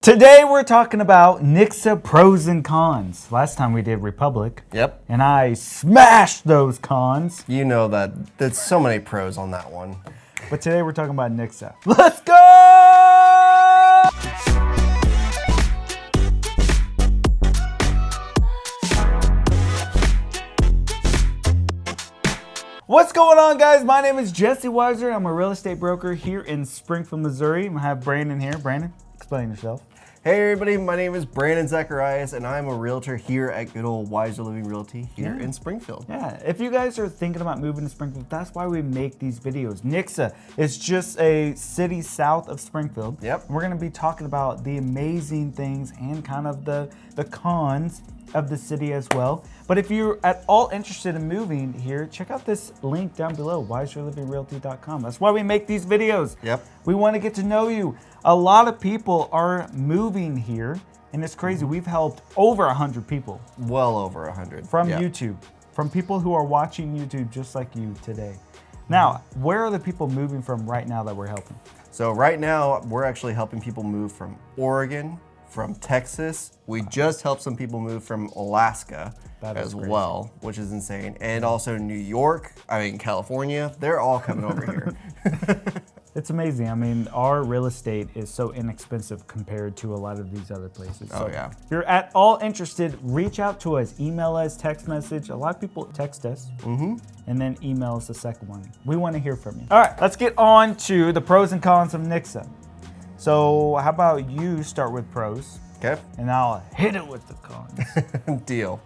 Today we're talking about Nixa pros and cons. Last time we did Republic. Yep. And I smashed those cons. You know that there's so many pros on that one. But today we're talking about Nixa. Let's go! What's going on, guys? My name is Jesse Weiser. I'm a real estate broker here in Springfield, Missouri. I have Brandon here. Brandon, explain yourself. Hey everybody, my name is Brandon Zacharias and I'm a realtor here at good old Weiser Living Realty here in Springfield. Yeah, if you guys are thinking about moving to Springfield, that's why we make these videos. Nixa is just a city south of Springfield. Yep. We're gonna be talking about the amazing things and kind of the cons of the city as well. But if you're at all interested in moving here, check out this link down below, wiserlivingrealty.com. That's why we make these videos. Yep. We want to get to know you. A lot of people are moving here, and it's crazy. We've helped over 100 people. Well over 100. From YouTube, from people who are watching YouTube just like you today. Now, where are the people moving from right now that we're helping? So right now, we're actually helping people move from Oregon, from Texas. We just helped some people move from Alaska as well, which is insane. And also New York, California, they're all coming over here. It's amazing. I mean, our real estate is so inexpensive compared to a lot of these other places. Oh, yeah. If you're at all interested, reach out to us, email us, text message. A lot of people text us and then email us the second one. We want to hear from you. All right, let's get on to the pros and cons of Nixa. So how about you start with pros? Okay. And I'll hit it with the cons. Deal.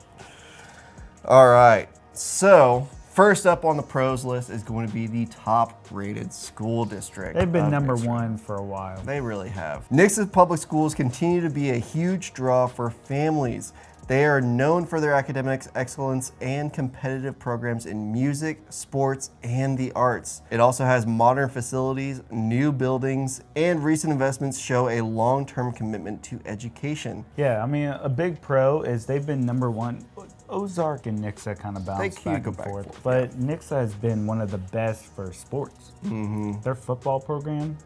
All right, so first up on the pros list is going to be the top rated school district. They've been number one for a while. They really have. Nixa's public schools continue to be a huge draw for families. They are known for their academics excellence and competitive programs in music, sports, and the arts. It also has modern facilities, new buildings, and recent investments show a long-term commitment to education. Yeah, I mean, a big pro is they've been number one. Ozark and Nixa kind of bounce back and forth, but Nixa has been one of the best for sports. Their football program,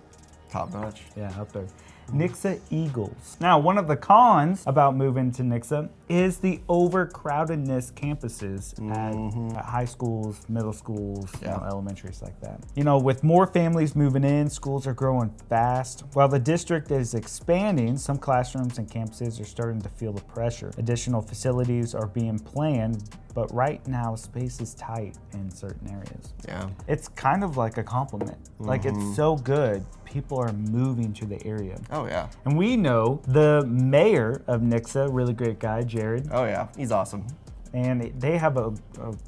top notch. Yeah, up there. Nixa Eagles. Now, one of the cons about moving to Nixa is the overcrowdedness campuses at high schools, middle schools, elementaries like that. You know, with more families moving in, schools are growing fast. While the district is expanding, some classrooms and campuses are starting to feel the pressure. Additional facilities are being planned, but right now space is tight in certain areas. Yeah. It's kind of like a compliment. Like, it's so good, people are moving to the area. Oh yeah. And we know the mayor of Nixa, really great guy, Jared. Oh yeah, he's awesome. And they have a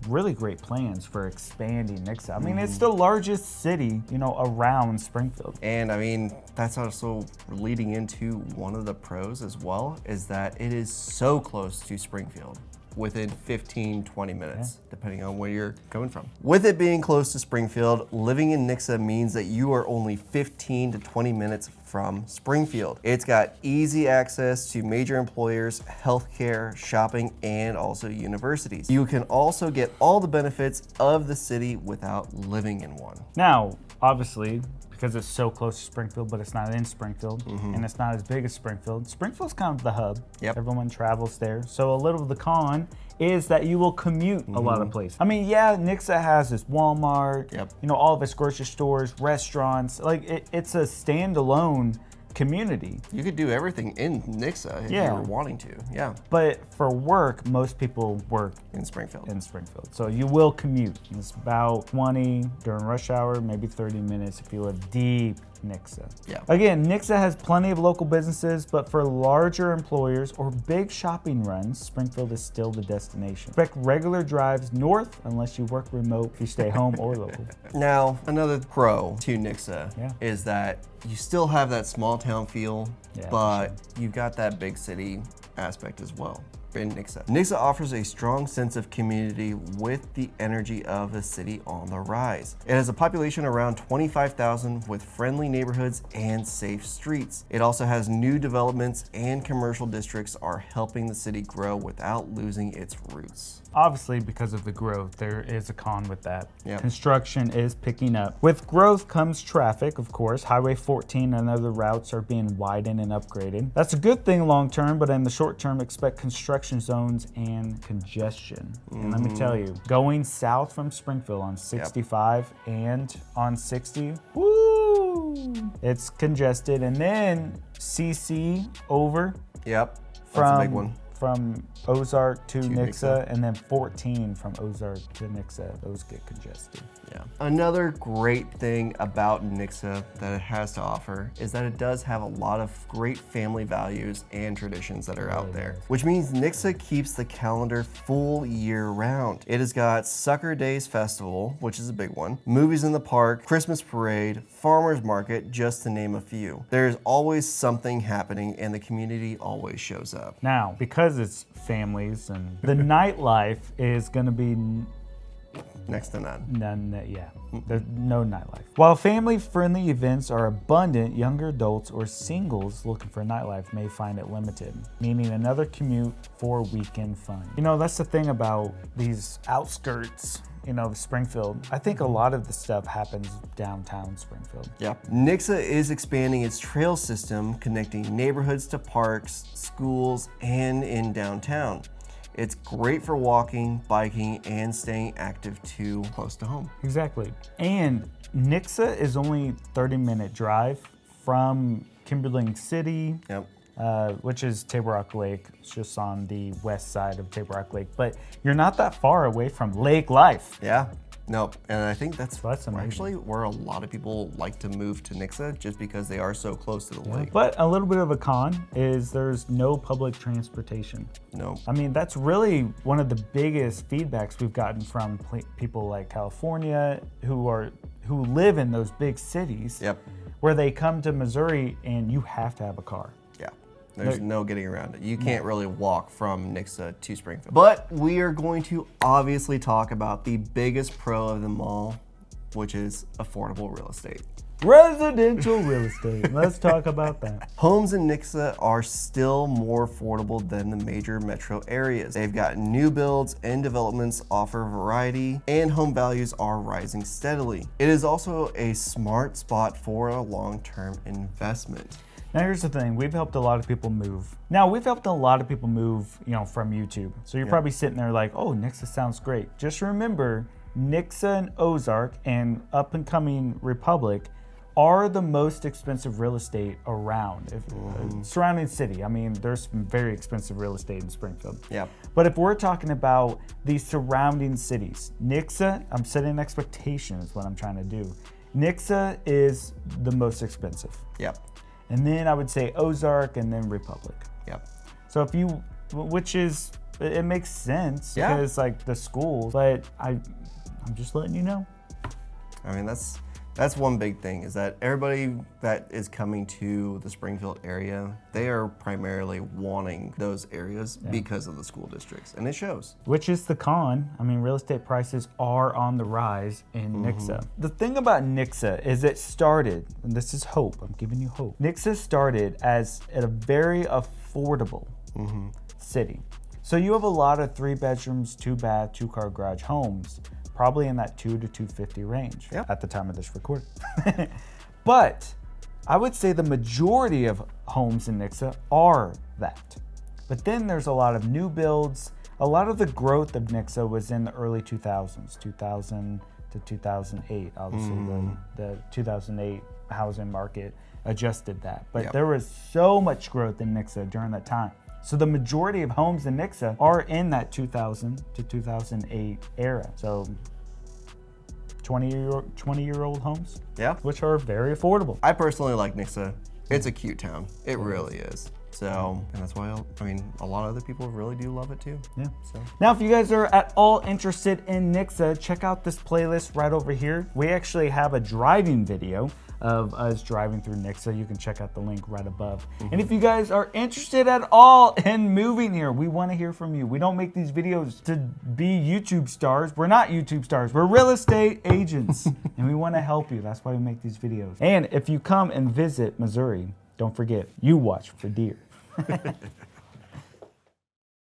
really great plans for expanding Nixa. I mean, it's the largest city, you know, around Springfield. And I mean, that's also leading into one of the pros as well, is that it is so close to Springfield. Within 15, 20 minutes, depending on where you're coming from. With it being close to Springfield, living in Nixa means that you are only 15 to 20 minutes from Springfield. It's got easy access to major employers, healthcare, shopping, and also universities. You can also get all the benefits of the city without living in one. Now, obviously, because it's so close to Springfield, but it's not in Springfield, and it's not as big as Springfield. Springfield's kind of the hub. Yep. Everyone travels there. So a little of the con is that you will commute a lot of places. I mean, yeah, Nixa has this Walmart, you know, all of its grocery stores, restaurants. Like, it's a standalone community. You could do everything in Nixa if you were wanting to, But for work, most people work in Springfield. So you will commute. It's about 20 during rush hour, maybe 30 minutes if you live deep Nixa. Yeah. Again, Nixa has plenty of local businesses, but for larger employers or big shopping runs, Springfield is still the destination. Expect regular drives north unless you work remote if you stay home or local. Now, another pro to Nixa is that you still have that small town feel, but you've got that big city aspect as well. in Nixa. Nixa offers a strong sense of community with the energy of a city on the rise. It has a population around 25,000 with friendly neighborhoods and safe streets. It also has new developments and commercial districts are helping the city grow without losing its roots. Obviously, because of the growth, there is a con with that. Yep. Construction is picking up. With growth comes traffic, of course. Highway 14 and other routes are being widened and upgraded. That's a good thing long term, but in the short term, expect construction zones and congestion. And let me tell you, going south from Springfield on 65 and on 60, woo, it's congested. And then CC over. Yep, that's a big one. From Ozark to Nixa, Nixa, and then 14 from Ozark to Nixa. Those get congested. Yeah. Another great thing about Nixa that it has to offer is that it does have a lot of great family values and traditions that are out there, which means Nixa keeps the calendar full year round. It has got Sucker Days Festival, which is a big one, movies in the park, Christmas parade, farmers market, just to name a few. There's always something happening and the community always shows up. Now, because it's families and the nightlife is going to be next to none. There's no nightlife. While family-friendly events are abundant, younger adults or singles looking for nightlife may find it limited, meaning another commute for weekend fun. You know, that's the thing about these outskirts, of Springfield. I think a lot of the stuff happens downtown Springfield. Yeah. Nixa is expanding its trail system, connecting neighborhoods to parks, schools, and in downtown. It's great for walking, biking, and staying active too close to home. Exactly. And Nixa is only 30-minute drive from Kimberling City, which is Table Rock Lake. It's just on the west side of Table Rock Lake. But you're not that far away from Lake Life. Yeah. Nope. And I think that's amazing. Actually where a lot of people like to move to Nixa, just because they are so close to the lake. But a little bit of a con is there's no public transportation. No. I mean, that's really one of the biggest feedbacks we've gotten from people like California who live in those big cities. Yep. Where they come to Missouri and you have to have a car. There's no getting around it. You can't really walk from Nixa to Springfield. But we are going to obviously talk about the biggest pro of them all, which is affordable real estate. Residential real estate. Let's talk about that. Homes in Nixa are still more affordable than the major metro areas. They've got new builds and developments offer variety, and home values are rising steadily. It is also a smart spot for a long-term investment. Now here's the thing, we've helped a lot of people move. from YouTube. So you're probably sitting there like, oh, Nixa sounds great. Just remember, Nixa and Ozark and up and coming Republic are the most expensive real estate around. Surrounding city, I mean, there's some very expensive real estate in Springfield. Yeah. But if we're talking about the surrounding cities, Nixa, I'm setting expectations, what I'm trying to do. Nixa is the most expensive. Yep. And then I would say Ozark and then Republic. Yep. So it makes sense because like the schools, but I'm just letting you know. I mean, that's one big thing is that everybody that is coming to the Springfield area, they are primarily wanting those areas because of the school districts, and it shows. Which is the con. I mean, real estate prices are on the rise in Nixa. The thing about Nixa is it started, and this is hope, I'm giving you hope. Nixa started as a very affordable city. So you have a lot of 3 bedrooms, 2 bath, 2-car garage homes, probably in that $200,000 to $250,000 range at the time of this recording. But I would say the majority of homes in Nixa are that. But then there's a lot of new builds. A lot of the growth of Nixa was in the early 2000s, 2000 to 2008. Obviously, the 2008 housing market adjusted that. But there was so much growth in Nixa during that time. So the majority of homes in Nixa are in that 2000 to 2008 era. So 20-year-old homes, which are very affordable. I personally like Nixa. It's a cute town. It really is. So, and that's why, I mean, a lot of other people really do love it too. Yeah. So. Now, if you guys are at all interested in Nixa, check out this playlist right over here. We actually have a driving video of us driving through Nixa. You can check out the link right above. And if you guys are interested at all in moving here, we want to hear from you. We don't make these videos to be YouTube stars. We're not YouTube stars. We're real estate agents, and we want to help you. That's why we make these videos. And if you come and visit Missouri, don't forget, you watch for deer.